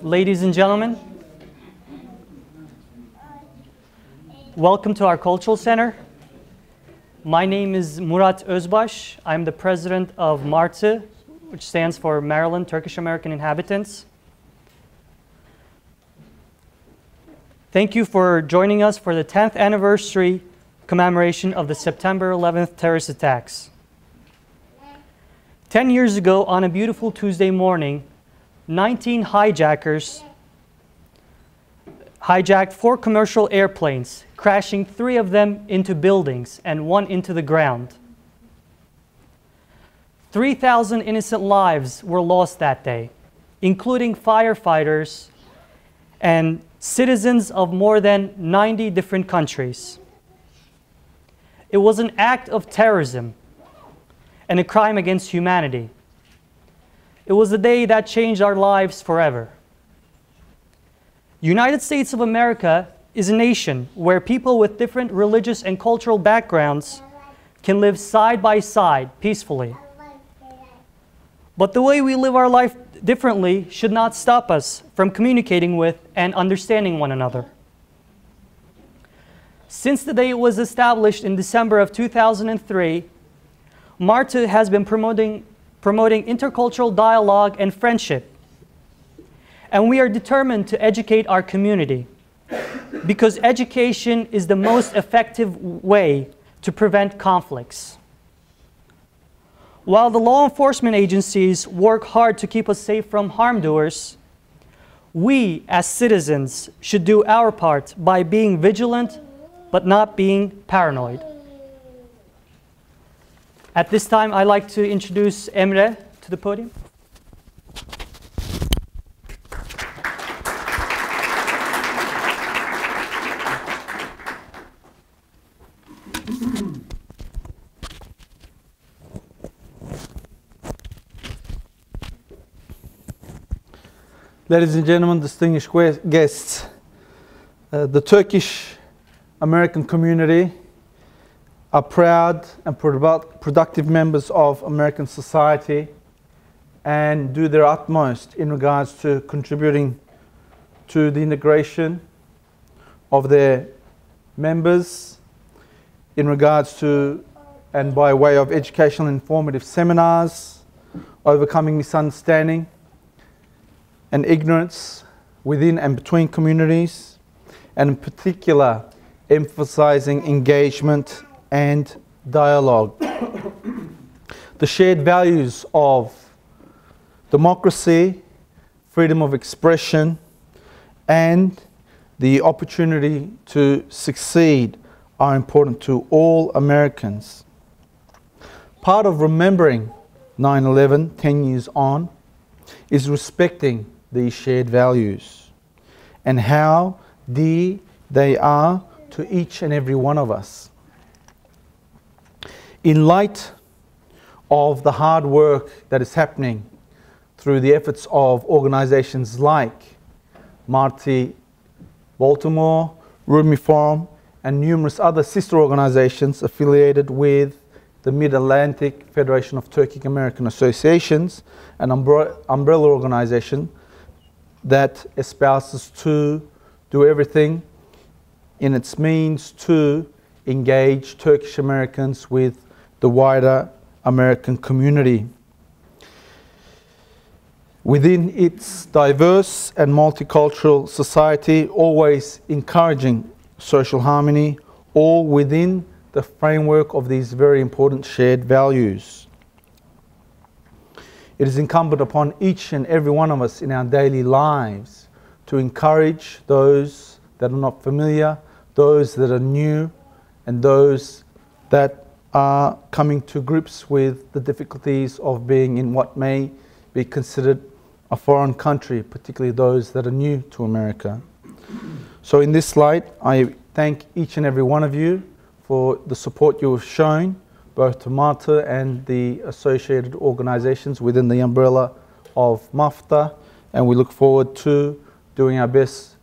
Ladies and gentlemen, welcome to our Cultural Center. My name is Murat Özbaş. I'm the president of MARTı, which stands for Maryland Turkish American Inhabitants. Thank you for joining us for the 10th anniversary commemoration of the September 11th terrorist attacks. 10 years ago, on a beautiful Tuesday morning, 19 hijackers hijacked 4 commercial airplanes, crashing 3 of them into buildings and 1 into the ground. 3,000 innocent lives were lost that day, including firefighters and citizens of more than 90 different countries. It was an act of terrorism and a crime against humanity. It was a day that changed our lives forever. United States of America is a nation where people with different religious and cultural backgrounds can live side by side peacefully. But the way we live our life differently should not stop us from communicating with and understanding one another. Since the day it was established in December of 2003, MARTı has been promoting intercultural dialogue and friendship. And we are determined to educate our community because education is the most effective way to prevent conflicts. While the law enforcement agencies work hard to keep us safe from harm doers, we as citizens should do our part by being vigilant but not being paranoid. At this time, I'd like to introduce Emre to the podium. Ladies and gentlemen, distinguished guests, the Turkish American community are proud and productive members of American society and do their utmost in regards to contributing to the integration of their members in regards to and by way of educational and informative seminars, overcoming misunderstanding and ignorance within and between communities, and in particular emphasizing engagement and dialogue. The shared values of democracy, freedom of expression, and the opportunity to succeed are important to all Americans. Part of remembering 9/11, 10 years on, is respecting these shared values and how dear they are to each and every one of us. In light of the hard work that is happening through the efforts of organizations like MARTı Baltimore, Rumi Forum, and numerous other sister organizations affiliated with the Mid-Atlantic Federation of Turkic American Associations, an umbrella organization that espouses to do everything in its means to engage Turkish Americans with the wider American community. Within its diverse and multicultural society, always encouraging social harmony, all within the framework of these very important shared values. It is incumbent upon each and every one of us in our daily lives to encourage those that are not familiar, those that are new, and those that are coming to grips with the difficulties of being in what may be considered a foreign country, particularly those that are new to America. So in this light, I thank each and every one of you for the support you have shown, both to MARTı and the associated organizations within the umbrella of MAFTA, and we look forward to doing our best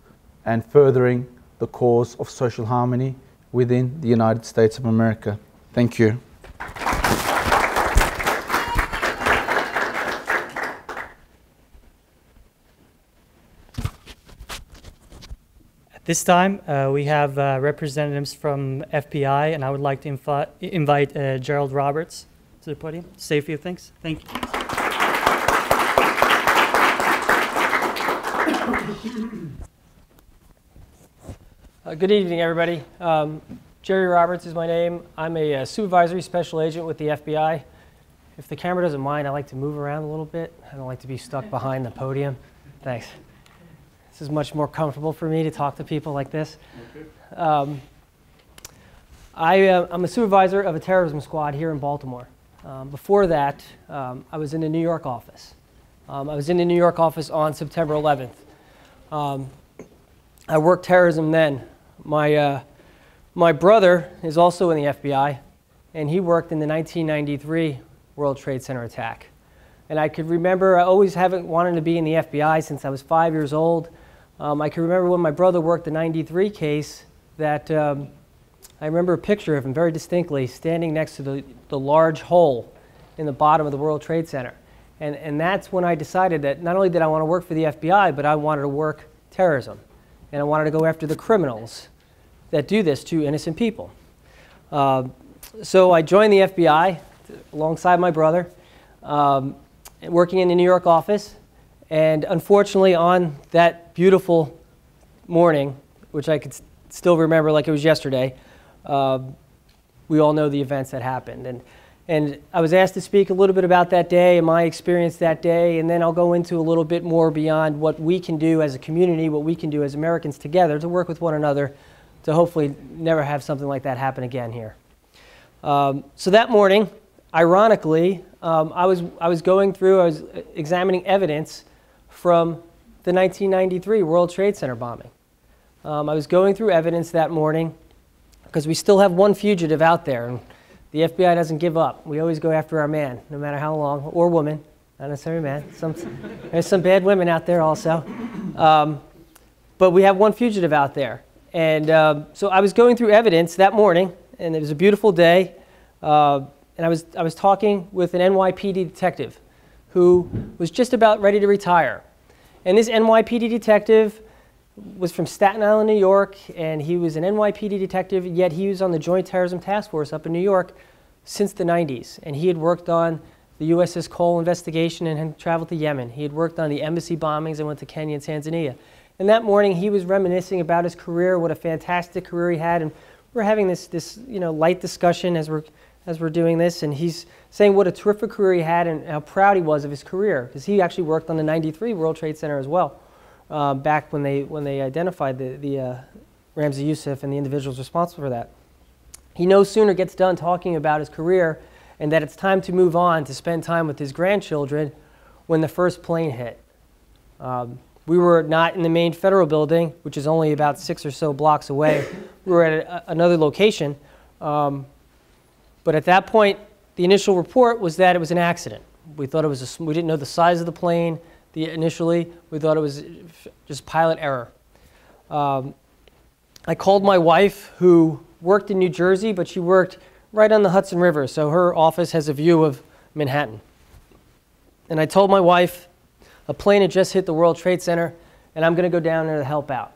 and furthering the cause of social harmony within the United States of America. Thank you. This time, we have representatives from FBI, and I would like to invite Gerald Roberts to the podium to say a few things. Thank you. Good evening, everybody. Jerry Roberts is my name. I'm a supervisory special agent with the FBI. If the camera doesn't mind, I like to move around a little bit. I don't like to be stuck behind the podium. Thanks. This is much more comfortable for me to talk to people like this. I'm a supervisor of a terrorism squad here in Baltimore. Before that, I was in the New York office. I was in the New York office on September 11th. I worked terrorism then. My brother is also in the FBI, and he worked in the 1993 World Trade Center attack. And I could remember, I always haven't wanted to be in the FBI since I was 5 years old. I can remember when my brother worked the 93 case that I remember a picture of him very distinctly standing next to the large hole in the bottom of the World Trade Center. And that's when I decided that not only did I want to work for the FBI, but I wanted to work terrorism. And I wanted to go after the criminals that do this to innocent people. So I joined the FBI alongside my brother, working in the New York office. And unfortunately, on that beautiful morning, which I could still remember like it was yesterday, we all know the events that happened. And I was asked to speak a little bit about that day and my experience that day, and then I'll go into a little bit more beyond what we can do as a community, what we can do as Americans together to work with one another to hopefully never have something like that happen again here. So that morning, ironically, I was going through, I was examining evidence from the 1993 World Trade Center bombing. I was going through evidence that morning because we still have one fugitive out there, and the FBI doesn't give up. We always go after our man, no matter how long, or woman, not necessarily man. There's some bad women out there also. But we have one fugitive out there. And so I was going through evidence that morning, and it was a beautiful day, and I was talking with an NYPD detective who was just about ready to retire. And this NYPD detective was from Staten Island, New York, and he was an NYPD detective, yet he was on the Joint Terrorism Task Force up in New York since the 90s. And he had worked on the USS Cole investigation and had traveled to Yemen. He had worked on the embassy bombings and went to Kenya and Tanzania. And that morning, he was reminiscing about his career, what a fantastic career he had, and we're having this light discussion as we're doing this, and he's saying what a terrific career he had and how proud he was of his career, because he actually worked on the 93 World Trade Center as well, back when they identified the Ramzi Youssef and the individuals responsible for that. He no sooner gets done talking about his career and that it's time to move on to spend time with his grandchildren when the first plane hit. We were not in the main federal building, which is only about 6 or so blocks away. We were at another location. But at that point, the initial report was that it was an accident. We thought it was we didn't know the size of the plane. Initially, we thought it was just pilot error. I called my wife, who worked in New Jersey, but she worked right on the Hudson River, so her office has a view of Manhattan. And I told my wife, a plane had just hit the World Trade Center, and I'm going to go down there to help out.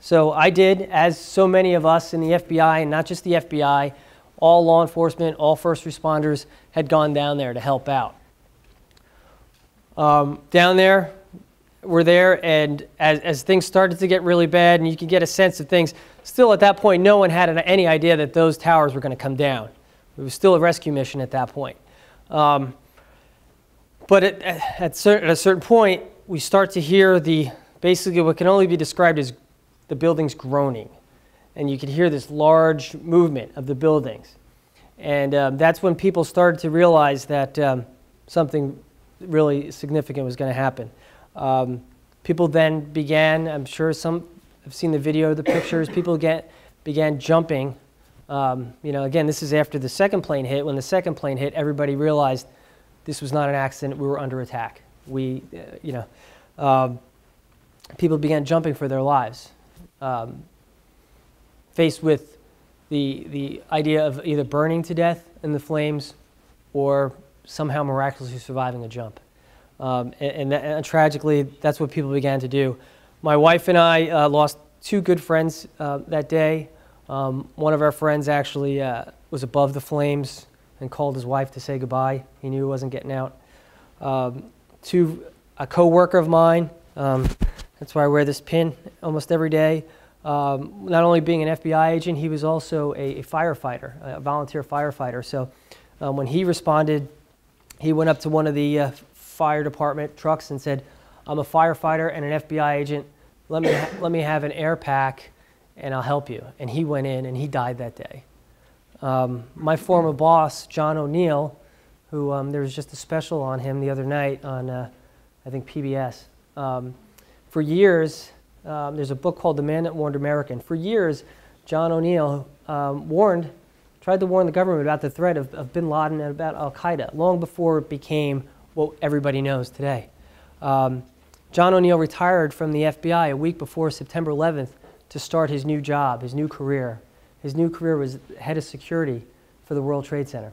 So I did, as so many of us in the FBI, and not just the FBI, all law enforcement, all first responders had gone down there to help out. Down there, we're there, and as things started to get really bad, and you could get a sense of things, still at that point, no one had any idea that those towers were going to come down. It was still a rescue mission at that point. But at a certain point, we start to hear basically what can only be described as the buildings groaning. And you could hear this large movement of the buildings. And that's when people started to realize that something really significant was going to happen. People then began, I'm sure some have seen the video, the pictures, people began jumping. Again, this is after the second plane hit. When the second plane hit, everybody realized this was not an accident, we were under attack. People began jumping for their lives, faced with the idea of either burning to death in the flames or somehow miraculously surviving a jump. And tragically, that's what people began to do. My wife and I lost two good friends that day. One of our friends actually was above the flames and called his wife to say goodbye. He knew he wasn't getting out. A co-worker of mine, that's why I wear this pin almost every day. Not only being an FBI agent, he was also a firefighter, a volunteer firefighter. So when he responded, he went up to one of the fire department trucks and said, "I'm a firefighter and an FBI agent. Let me have an air pack and I'll help you." And he went in and he died that day. My former boss, John O'Neill, who there was just a special on him the other night on, I think, PBS. For years, there's a book called The Man That Warned America. And for years, John O'Neill tried to warn the government about the threat of bin Laden and about al-Qaeda, long before it became what everybody knows today. John O'Neill retired from the FBI a week before September 11th to start his new job, his new career. His new career was head of security for the World Trade Center.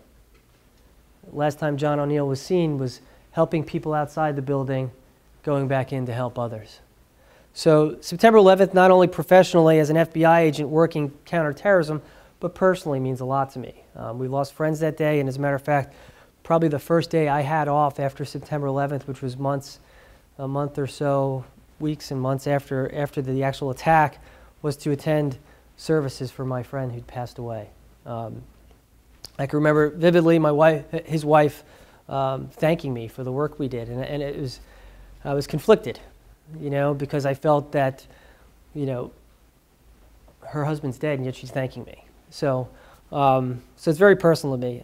Last time John O'Neill was seen was helping people outside the building, going back in to help others. So September 11th, not only professionally as an FBI agent working counterterrorism, but personally means a lot to me. We lost friends that day, and as a matter of fact, probably the first day I had off after September 11th, which was a month or so, weeks and months after the actual attack, was to attend services for my friend who'd passed away. I can remember vividly his wife thanking me for the work we did, and I was conflicted, because I felt that, her husband's dead and yet she's thanking me. So it's very personal to me.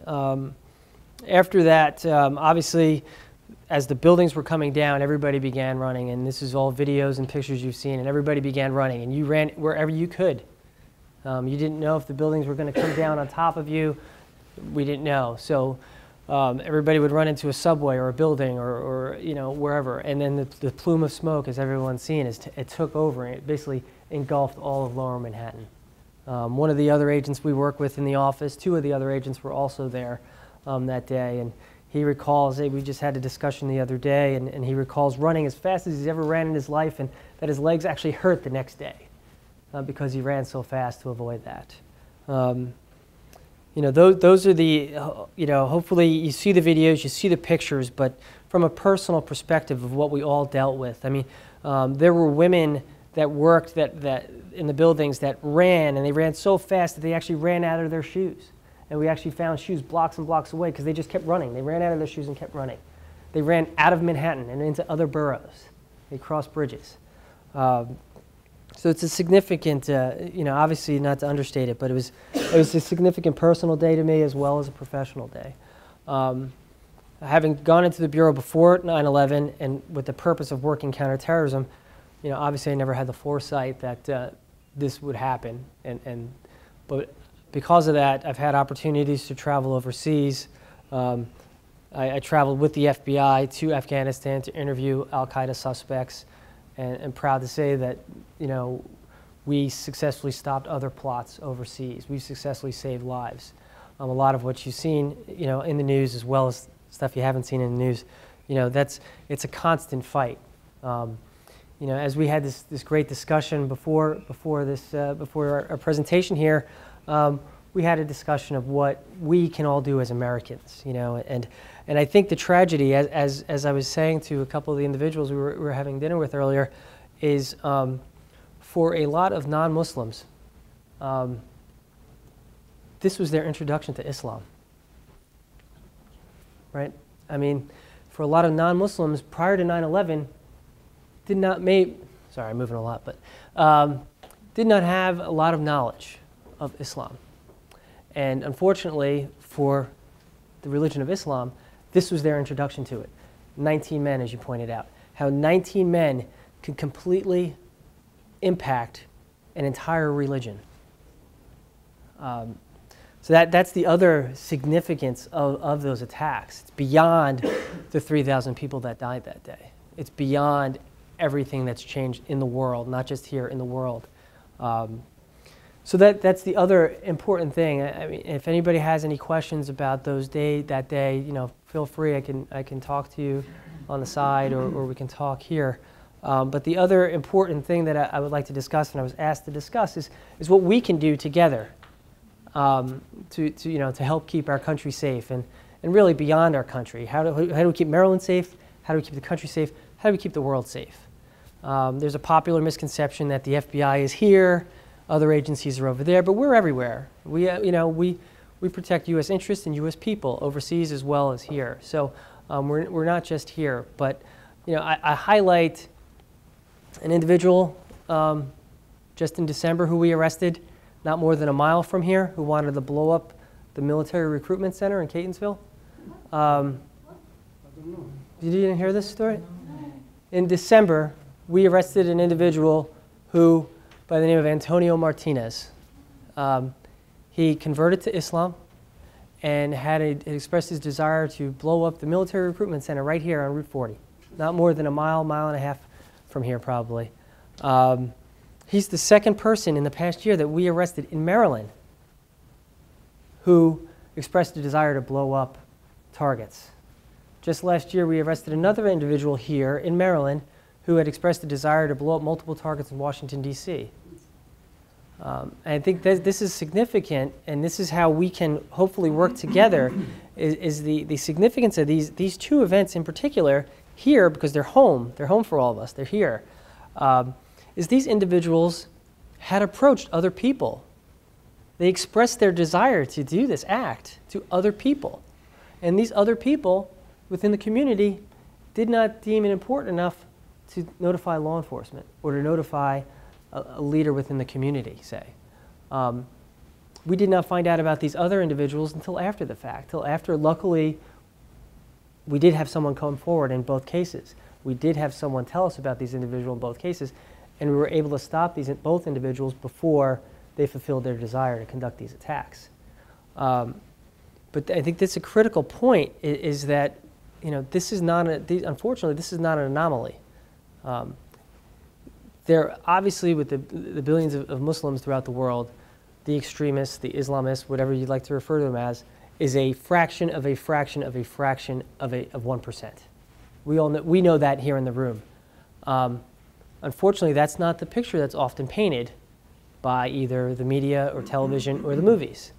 After that, obviously, as the buildings were coming down, everybody began running, and this is all videos and pictures you've seen, and everybody began running, and you ran wherever you could. You didn't know if the buildings were going to come down on top of you. We didn't know. So everybody would run into a subway or a building or wherever, and then the plume of smoke, as everyone's seen, it took over, and it basically engulfed all of Lower Manhattan. One of the other agents we work with in the office, two of the other agents were also there that day, and he recalls, we just had a discussion the other day, and he recalls running as fast as he's ever ran in his life, and that his legs actually hurt the next day because he ran so fast to avoid that. Those are the, hopefully you see the videos, you see the pictures, but from a personal perspective of what we all dealt with. I mean, there were women that worked that in the buildings that ran, and they ran so fast that they actually ran out of their shoes. And we actually found shoes blocks and blocks away because they just kept running. They ran out of their shoes and kept running. They ran out of Manhattan and into other boroughs. They crossed bridges. So it's a significant, obviously not to understate it, but it was a significant personal day to me as well as a professional day. Having gone into the Bureau before 9/11 and with the purpose of working counterterrorism, obviously I never had the foresight that this would happen. But because of that, I've had opportunities to travel overseas. I traveled with the FBI to Afghanistan to interview al-Qaeda suspects, and I'm proud to say that, we successfully stopped other plots overseas. We successfully saved lives. A lot of what you've seen, in the news, as well as stuff you haven't seen in the news, it's a constant fight. As we had this great discussion before our presentation here, we had a discussion of what we can all do as Americans, and I think the tragedy, as I was saying to a couple of the individuals we were having dinner with earlier, is for a lot of non-Muslims, this was their introduction to Islam, right? I mean, for a lot of non-Muslims prior to 9/11, did not have a lot of knowledge of Islam. And unfortunately, for the religion of Islam, this was their introduction to it. 19 men, as you pointed out. How 19 men could completely impact an entire religion. So that's the other significance of those attacks. It's beyond the 3,000 people that died that day. It's beyond everything that's changed in the world, not just here in the world. So that's the other important thing. I mean, if anybody has any questions about that day, feel free. I can talk to you on the side, or we can talk here. But the other important thing that I would like to discuss, and I was asked to discuss, is what we can do together to help keep our country safe, and really beyond our country. How do we keep Maryland safe? How do we keep the country safe? How do we keep the world safe? There's a popular misconception that the FBI is here, other agencies are over there, but we're everywhere. We protect U.S. interests and U.S. people overseas as well as here. So we're not just here. But I highlight an individual just in December who we arrested not more than a mile from here, who wanted to blow up the military recruitment center in Catonsville. You didn't hear this story? In December, we arrested an individual who, by the name of Antonio Martinez. He converted to Islam and had expressed his desire to blow up the military recruitment center right here on Route 40, not more than a mile and a half from here probably. He's the second person in the past year that we arrested in Maryland who expressed a desire to blow up targets. Just last year, we arrested another individual here in Maryland who had expressed a desire to blow up multiple targets in Washington, D.C. And I think that this is significant, and this is how we can hopefully work together, is the significance of these two events in particular here, because they're home for all of us, they're here, is these individuals had approached other people. They expressed their desire to do this act to other people. And these other people within the community did not deem it important enough to notify law enforcement or to notify a leader within the community, say. We did not find out about these other individuals until after the fact, till after, luckily, we did have someone come forward in both cases. We did have someone tell us about these individuals in both cases, and we were able to stop both individuals before they fulfilled their desire to conduct these attacks. But I think that's a critical point, is that this is not unfortunately, this is not an anomaly. There, obviously, with the billions of Muslims throughout the world, the extremists, the Islamists, whatever you'd like to refer to them as, is a fraction of a fraction of a fraction of 1%. We know that here in the room. Unfortunately, that's not the picture that's often painted by either the media or television or the movies.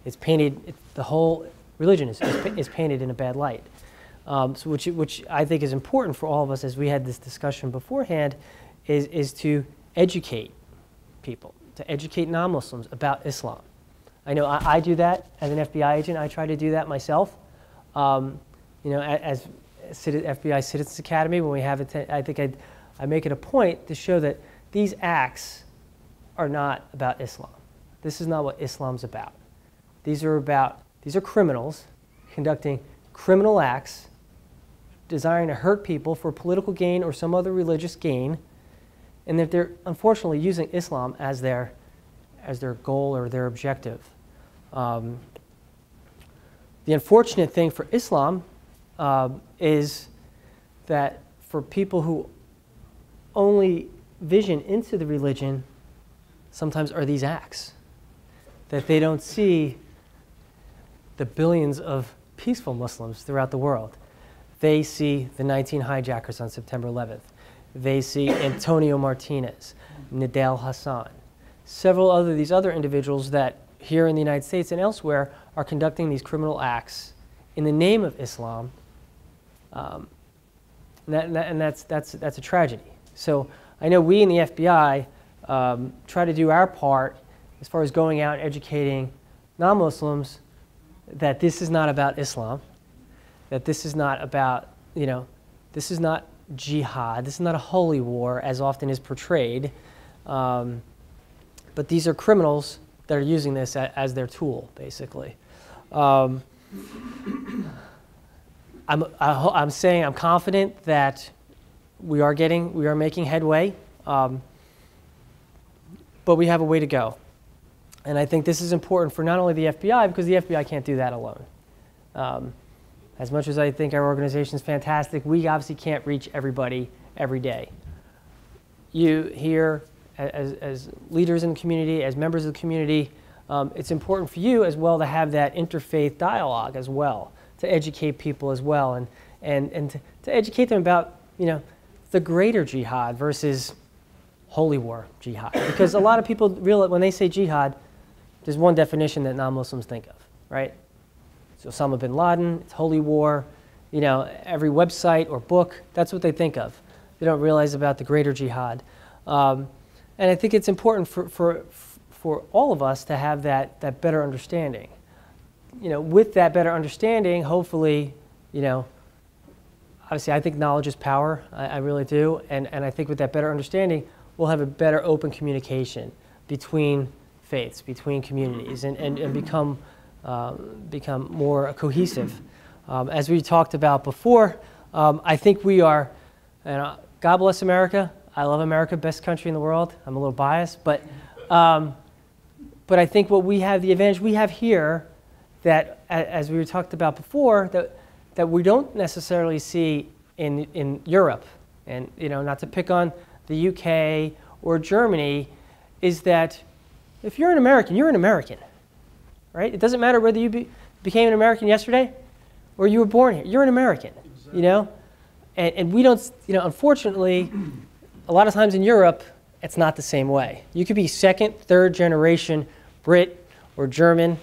It's painted, the whole religion is painted in a bad light. Which I think is important for all of us, as we had this discussion beforehand, is to educate people, to educate non-Muslims about Islam. I know I do that as an FBI agent. I try to do that myself. As FBI Citizens Academy, when we have it, I think I make it a point to show that these acts are not about Islam. This is not what Islam's about. These are criminals conducting criminal acts, desiring to hurt people for political gain or some other religious gain, and that they're unfortunately using Islam as their goal or their objective. The unfortunate thing for Islam is that for people who only vision into the religion sometimes are these acts, that they don't see the billions of peaceful Muslims throughout the world. They see the 19 hijackers on September 11th. They see Antonio Martinez, Nidal Hassan, several these other individuals that here in the United States and elsewhere are conducting these criminal acts in the name of Islam, and that's a tragedy. So I know we in the FBI try to do our part as far as going out and educating non-Muslims that this is not about Islam, that this is not about, this is not jihad, this is not a holy war as often is portrayed, but these are criminals that are using this as their tool, basically. I'm confident that we are making headway, but we have a way to go. And I think this is important for not only the FBI, because the FBI can't do that alone. As much as I think our organization is fantastic, we obviously can't reach everybody every day. You here, as leaders in the community, as members of the community, it's important for you as well to have that interfaith dialogue as well, to educate people as well, and to educate them about the greater jihad versus holy war jihad? Because a lot of people realize when they say jihad, there's one definition that non-Muslims think of, right? So Osama bin Laden, it's holy war, you know, every website or book, that's what they think of. They don't realize about the greater jihad. And I think it's important for all of us to have that better understanding. You know, with that better understanding, hopefully, you know, obviously I think knowledge is power, I really do, and I think with that better understanding, we'll have a better open communication between faiths, between communities, and become more cohesive. As we talked about before, I think we are, and God bless America. I love America, best country in the world. I'm a little biased, but I think what we have, the advantage we have here, that as we talked about before, that we don't necessarily see in Europe, and you know, not to pick on the UK or Germany, is that if you're an American, you're an American, right? It doesn't matter whether you became an American yesterday or you were born here. You're an American, you know? And we don't, you know, unfortunately, a lot of times in Europe, it's not the same way. You could be second, third generation Brit or German,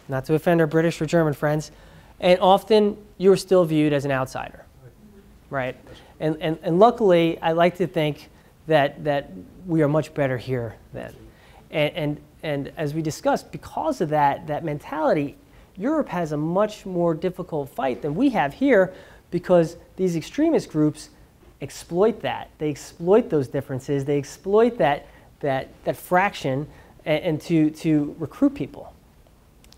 not to offend our British or German friends, and often you're still viewed as an outsider, right? And luckily, I like to think that we are much better here then. And as we discussed, because of that mentality, Europe has a much more difficult fight than we have here, because these extremist groups exploit that. They exploit those differences. They exploit that fraction and to recruit people.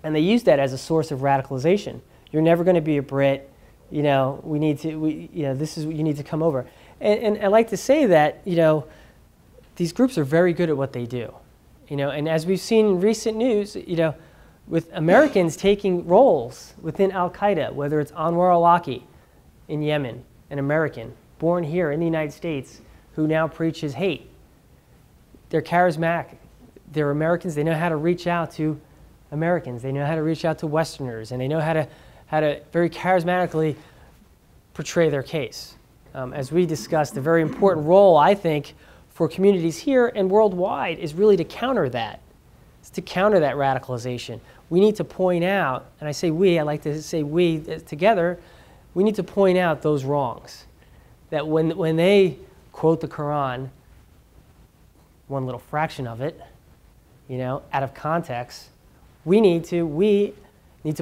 And they use that as a source of radicalization. You're never going to be a Brit. You know, this is, you need to come over. And I like to say that, you know, these groups are very good at what they do. You know, and as we've seen in recent news, you know, with Americans taking roles within Al-Qaeda, whether it's Anwar al-Awlaki in Yemen, an American, born here in the United States, who now preaches hate. They're charismatic. They're Americans. They know how to reach out to Americans. They know how to reach out to Westerners, and they know how to very charismatically portray their case. As we discussed, a very important role, I think, for communities here and worldwide is really to counter that. It's to counter that radicalization. We need to point out, and I say we, I like to say we together, we need to point out those wrongs. That when they quote the Quran, one little fraction of it, you know, out of context, we need to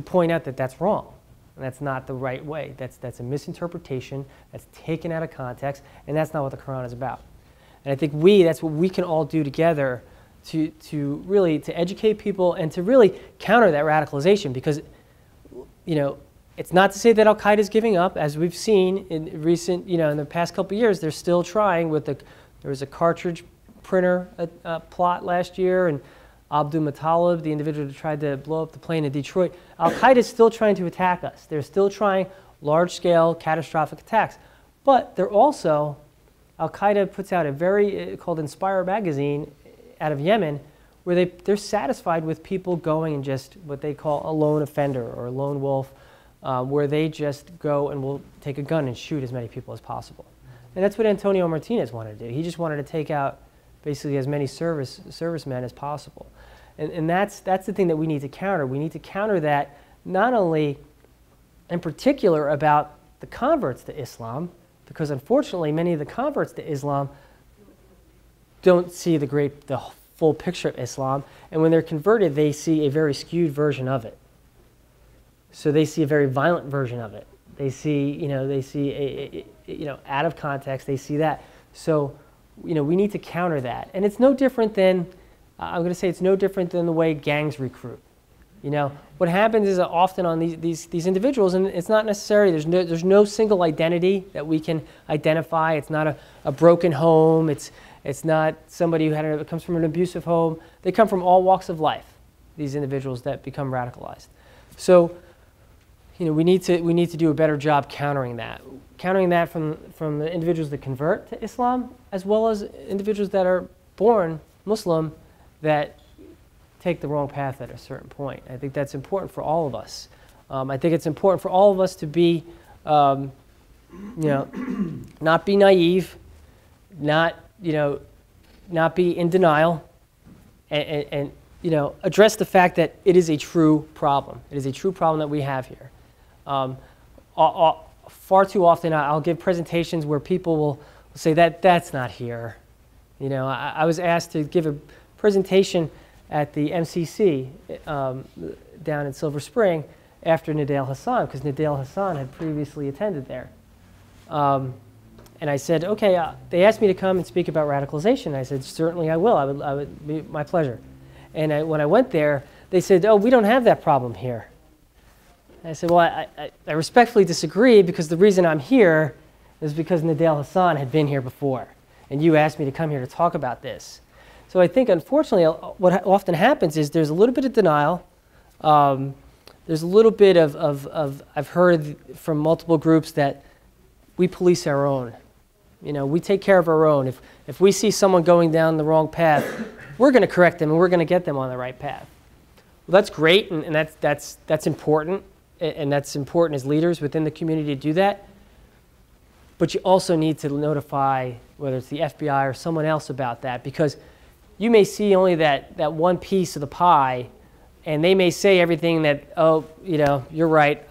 point out that that's wrong. And that's not the right way. That's a misinterpretation, that's taken out of context, and that's not what the Quran is about. And I think that's what we can all do together to really educate people and to really counter that radicalization, because, you know, it's not to say that Al-Qaeda is giving up. As we've seen in recent, you know, in the past couple of years, they're still trying with there was a cartridge printer plot last year, and Abdul Muttalib, the individual who tried to blow up the plane in Detroit. Al-Qaeda is still trying to attack us. They're still trying large-scale, catastrophic attacks. But they're also, Al-Qaeda puts out a very, called Inspire magazine out of Yemen, where they're satisfied with people going and just what they call a lone offender or a lone wolf, where they just go and will take a gun and shoot as many people as possible. And that's what Antonio Martinez wanted to do. He just wanted to take out basically as many servicemen as possible. And that's the thing that we need to counter. We need to counter that, not only in particular about the converts to Islam, because unfortunately many of the converts to Islam don't see the full picture of Islam, and when they're converted, they see a very skewed version of it. So they see a very violent version of it. They see, out of context, they see that. So, you know, we need to counter that. And it's no different than, I'm going to say it's no different than the way gangs recruit. You know, what happens is often on these individuals, and it's not necessarily, there's no single identity that we can identify. It's not a broken home. It's not somebody who comes from an abusive home. They come from all walks of life, these individuals that become radicalized. So, you know, we need to do a better job countering that from the individuals that convert to Islam, as well as individuals that are born Muslim that take the wrong path at a certain point. I think that's important for all of us. I think it's important for all of us to be not be naive, not be in denial, and address the fact that it is a true problem. It is a true problem that we have here. Far too often, I'll give presentations where people will say that's not here. I was asked to give a presentation at the MCC down in Silver Spring after Nadal Hassan, because Nadal Hassan had previously attended there. And I said, okay, they asked me to come and speak about radicalization. I said, certainly I will. I would be my pleasure. And when I went there, they said, oh, we don't have that problem here. And I said, well, I respectfully disagree, because the reason I'm here is because Nadal Hassan had been here before, and you asked me to come here to talk about this. So I think, unfortunately, what often happens is there's a little bit of denial. There's a little bit of I've heard from multiple groups that we police our own. We take care of our own. If we see someone going down the wrong path, we're going to correct them and we're going to get them on the right path. Well, that's great, and that's important, and that's important as leaders within the community to do that. But you also need to notify, whether it's the FBI or someone else, about that, because you may see only that one piece of the pie, and they may say everything that, oh, you're right,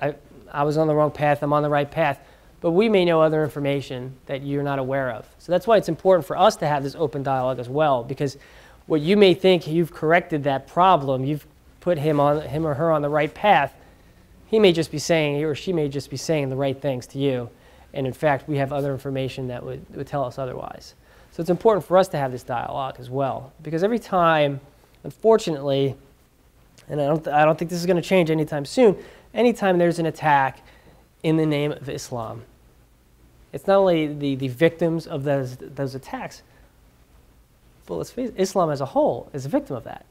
I was on the wrong path, I'm on the right path. But we may know other information that you're not aware of. So that's why it's important for us to have this open dialogue as well, because what you may think you've corrected that problem, you've put him or her on the right path, he or she may just be saying the right things to you. And in fact, we have other information that would tell us otherwise. So it's important for us to have this dialogue as well, because every time, unfortunately, and I don't think this is going to change anytime soon, anytime there's an attack in the name of Islam, it's not only the victims of those attacks, but let's face it, Islam as a whole is a victim of that.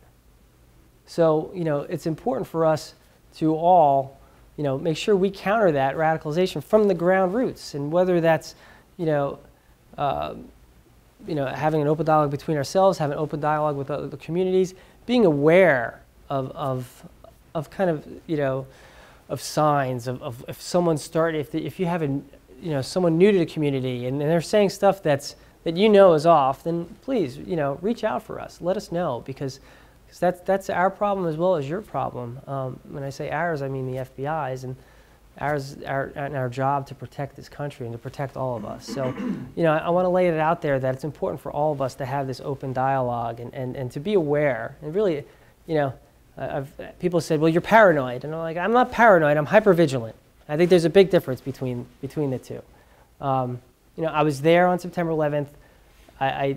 So, it's important for us to all, make sure we counter that radicalization from the ground roots, and whether that's, having an open dialogue between ourselves, having an open dialogue with other communities, being aware of kind of signs of if someone started, if you have someone new to the community and they're saying stuff that is off, then please reach out for us. Let us know, because that's our problem as well as your problem. When I say ours, I mean the FBI's, and our job to protect this country and to protect all of us. So I want to lay it out there that it's important for all of us to have this open dialogue and to be aware, and really, people said, well, you're paranoid. And I'm like, I'm not paranoid, I'm hypervigilant. I think there's a big difference between the two. I was there on September 11th. I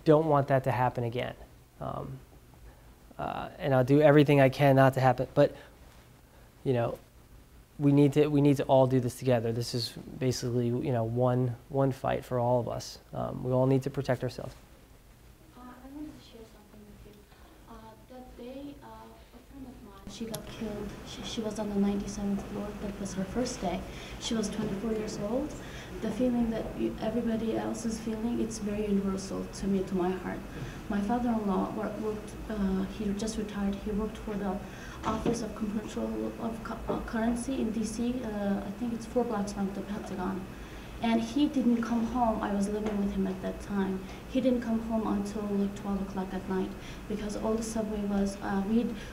don't want that to happen again. And I'll do everything I can not to happen. But, we need to all do this together. This is basically, one fight for all of us. We all need to protect ourselves. She got killed. She was on the 97th floor. That was her first day. She was 24 years old. The feeling that everybody else is feeling, it's very universal to me, to my heart. My father-in-law worked, he just retired. He worked for the Office of Control of Currency in DC. I think it's 4 blocks from the Pentagon. And he didn't come home. I was living with him at that time. He didn't come home until like 12 o'clock at night, because all the subway was,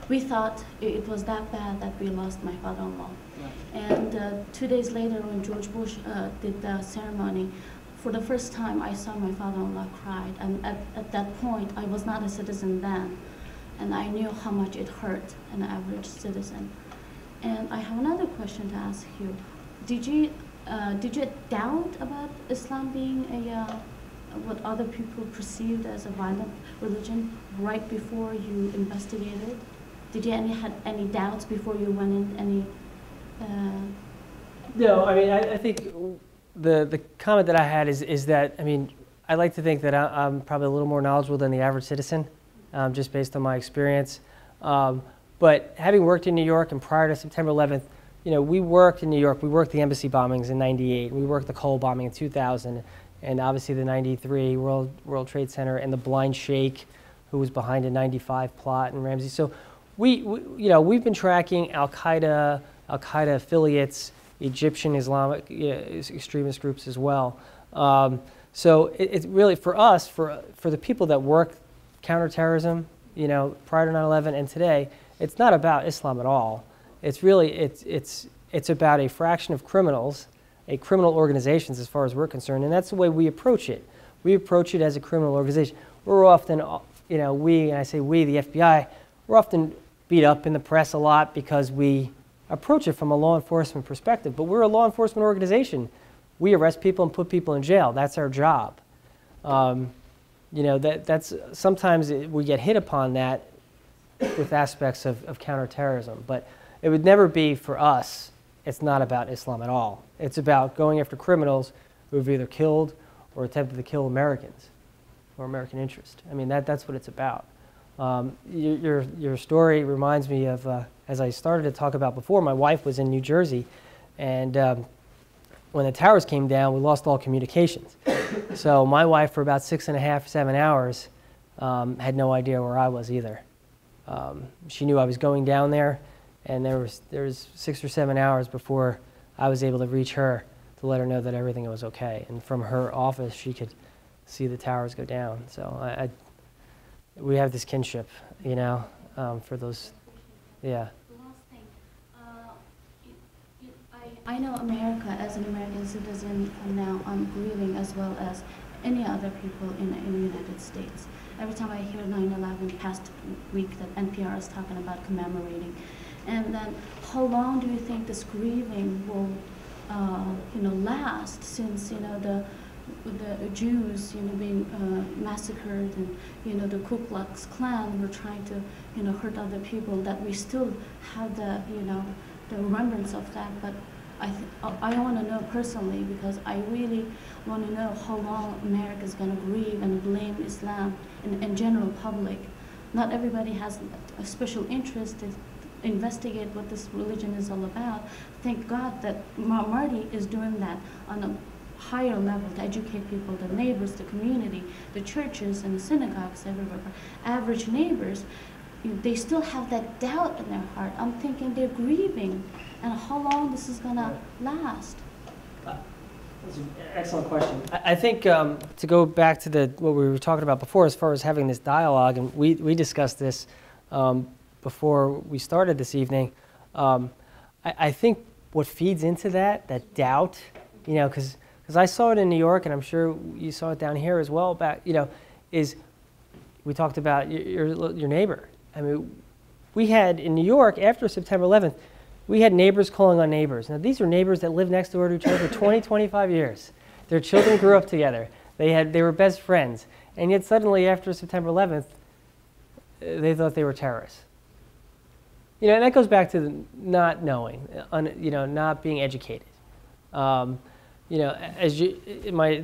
we thought it was that bad that we lost my father-in-law. Right. And 2 days later, when George Bush did the ceremony, for the first time I saw my father-in-law cried. And at that point, I was not a citizen then, and I knew how much it hurt an average citizen. And I have another question to ask you. Did you doubt about Islam being what other people perceived as a violent religion right before you investigated? Did you had any doubts before you went in? No, I mean, I think the comment that I had is that, I mean, I like to think that I'm probably a little more knowledgeable than the average citizen, just based on my experience. But having worked in New York and prior to September 11th, we worked in New York. We worked the embassy bombings in '98. We worked the Cole bombing in 2000, and obviously the '93 World Trade Center, and the blind sheikh who was behind a '95 plot in Ramsey. So we've been tracking Al Qaeda affiliates Egyptian Islamic extremist groups as well. So it's really for us, for the people that work counterterrorism, prior to 9/11 and today, it's not about Islam at all. It's really it's about a fraction of criminals, criminal organizations as far as we're concerned, and that's the way we approach it. We approach it as a criminal organization. We're often, we, and I say we, the FBI, we're often beat up in the press a lot because we approach it from a law enforcement perspective, but we're a law enforcement organization. We arrest people and put people in jail. That's our job. That's sometimes we get hit upon that with aspects of counterterrorism, but it would never be for us. It's not about Islam at all. It's about going after criminals who have either killed or attempted to kill Americans or American interest. I mean, that's what it's about. Your story reminds me of, as I started to talk about before, my wife was in New Jersey, and when the towers came down, we lost all communications. So my wife, for about 6.5, 7 hours, had no idea where I was either. She knew I was going down there, and there was 6 or 7 hours before I was able to reach her to let her know that everything was okay. And from her office, she could see the towers go down. So we have this kinship, for those, yeah. Last thing, I know America as an American citizen, and now I'm grieving as well as any other people in the United States. Every time I hear 9/11 past week that NPR is talking about commemorating, and then how long do you think this grieving will, last? Since the Jews, being massacred, and the Ku Klux Klan were trying to, hurt other people. That we still have the remembrance of that. But I want to know personally, because I really want to know how long America is going to grieve and blame Islam in general public. Not everybody has a special interest to investigate what this religion is all about. Thank God that Marty is doing that on a higher level to educate people, the neighbors, the community, the churches and the synagogues everywhere. Average neighbors, they still have that doubt in their heart. I'm thinking they're grieving, and how long this is going to last. That's an excellent question. I think to go back to what we were talking about before, as far as having this dialogue, and we discussed this before we started this evening. I think what feeds into that doubt, because I saw it in New York, and I'm sure you saw it down here as well. Is we talked about your neighbor. I mean, we had in New York after September 11th, we had neighbors calling on neighbors. Now these are neighbors that lived next door to each other for 20, 25 years. Their children grew up together. They were best friends, and yet suddenly after September 11th, they thought they were terrorists. And that goes back to not knowing, not being educated. The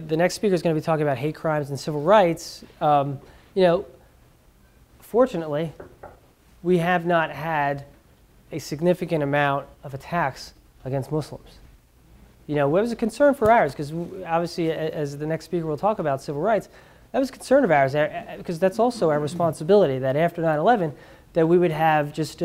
next speaker is going to be talking about hate crimes and civil rights. Fortunately, we have not had a significant amount of attacks against Muslims. It was a concern for ours, because obviously, as the next speaker will talk about civil rights, that was a concern of ours, because that's also our responsibility, that after 9/11, that we would have just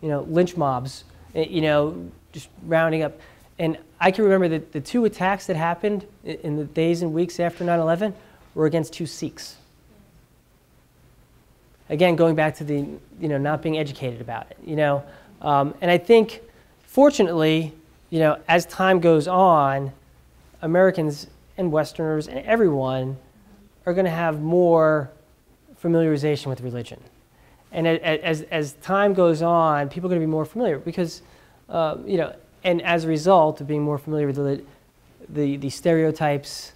lynch mobs, just rounding up. And I can remember that the 2 attacks that happened in the days and weeks after 9/11 were against 2 Sikhs. Again, going back to the not being educated about it. And I think, fortunately, as time goes on, Americans and Westerners and everyone are going to have more familiarization with religion. And as time goes on, people are going to be more familiar because, and as a result of being more familiar with the stereotypes,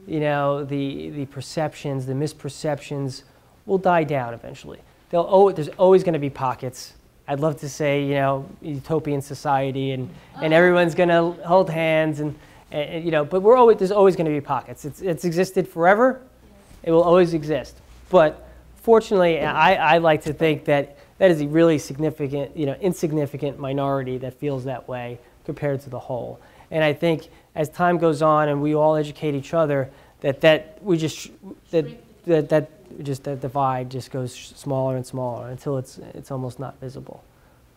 the perceptions, the misperceptions will die down eventually. There's always going to be pockets. I'd love to say, utopian society and everyone's going to hold hands but there's always going to be pockets. It's existed forever. It will always exist. But fortunately, I like to think that is a really significant, insignificant minority that feels that way compared to the whole. And I think as time goes on and we all educate each other, that divide just goes smaller and smaller until it's almost not visible.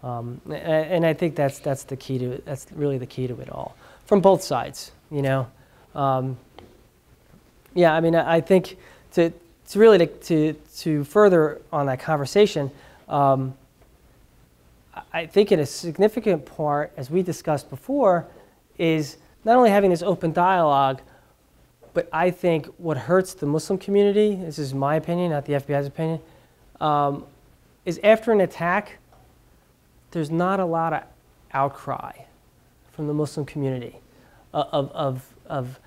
And I think that's the key to it. That's really the key to it all, from both sides. You know, yeah. I mean, I think to really to further on that conversation, I think in a significant part, as we discussed before, is not only having this open dialogue, but I think what hurts the Muslim community, this is my opinion, not the FBI's opinion, is after an attack, there's not a lot of outcry from the Muslim community of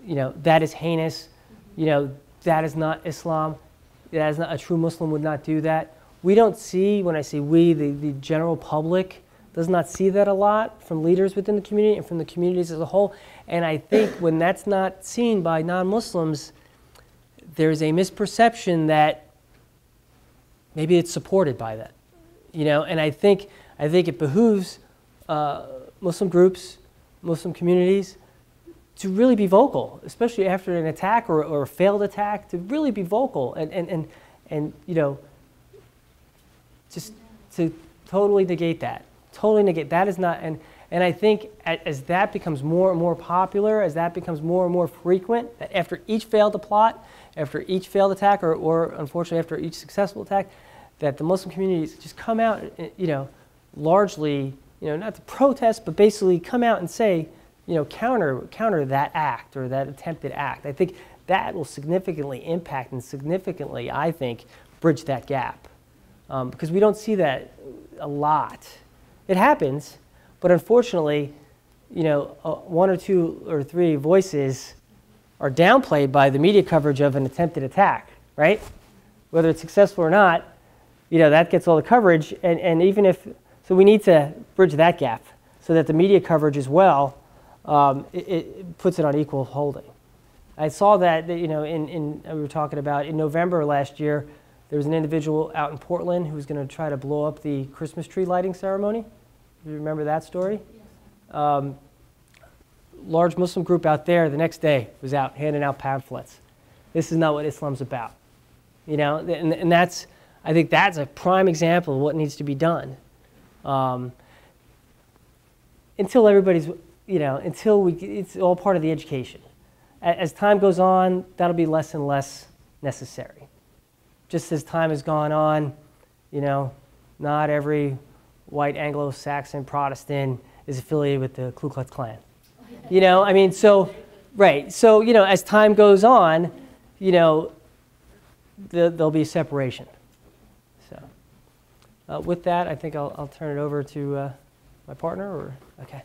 you know, that is heinous, you know, that is not Islam, that is not, a true Muslim would not do that. We don't see, when I say we, the general public does not see that a lot from leaders within the community and from the communities as a whole. And I think when that's not seen by non-Muslims, there's a misperception that maybe it's supported by that, you know. And I think it behooves Muslim groups, Muslim communities, to really be vocal, especially after an attack or a failed attack, to really be vocal and you know, just to totally negate that. Totally negate. That is not, and I think as that becomes more and more popular, as that becomes more and more frequent, that after each failed plot, after each failed attack, or unfortunately after each successful attack, that the Muslim communities just come out, you know, largely, you know, not to protest, but basically come out and say, you know, counter that act or that attempted act. I think that will significantly impact and significantly, I think, bridge that gap. Because we don't see that a lot. It happens, but unfortunately, you know, one or two or three voices are downplayed by the media coverage of an attempted attack, right? Whether it's successful or not, you know, that gets all the coverage, and even if, so we need to bridge that gap so that the media coverage as well, it puts it on equal holding. I saw that, you know, we were talking about in November last year, there was an individual out in Portland who was going to try to blow up the Christmas tree lighting ceremony. You remember that story? Yes. Large Muslim group out there the next day was out handing out pamphlets. This is not what Islam's about. You know, and that's, I think that's a prime example of what needs to be done. Until everybody's, you know, until it's all part of the education. As time goes on, that'll be less and less necessary. Just as time has gone on, you know, not every white Anglo-Saxon Protestant is affiliated with the Ku Klux Klan. You know, I mean, so, right. So, you know, as time goes on, you know, there'll be separation. So, with that, I think I'll turn it over to my partner, or, okay.